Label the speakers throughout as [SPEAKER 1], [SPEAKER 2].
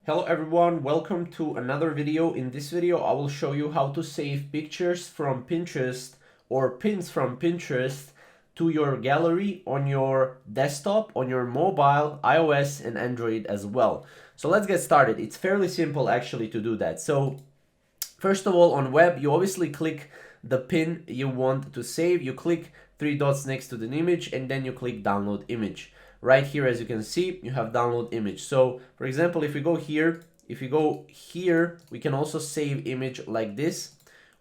[SPEAKER 1] Hello everyone, welcome to another video. In this video, I will show you how to save pictures from Pinterest or pins from Pinterest to your gallery on your desktop, on your mobile, iOS and Android as well. So let's get started. It's fairly simple actually to do that. So first of all, on web, you obviously click the pin you want to save. You click three dots next to the image and then you click download image. Right here, as you can see, you have download image. So for example, if we go here, we can also save image like this,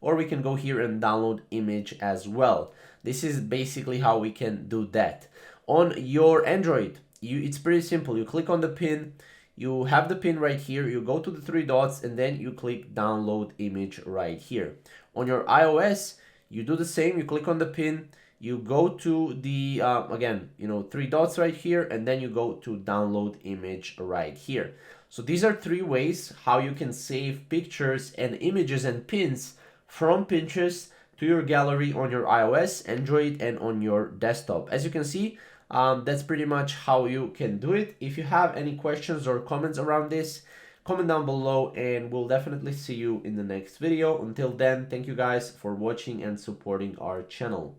[SPEAKER 1] or we can go here and download image as well. This is basically how we can do that. On your Android, it's pretty simple. You click on the pin, you have the pin right here, you go to the three dots and then you click download image right here. On your iOS, you do the same, you click on the pin, you go to the again, three dots right here, and then you go to download image right here. So these are three ways how you can save pictures and images and pins from Pinterest to your gallery on your iOS, Android, and on your desktop. As you can see, that's pretty much how you can do it. If you have any questions or comments around this, comment down below and we'll definitely see you in the next video. Until then, thank you guys for watching and supporting our channel.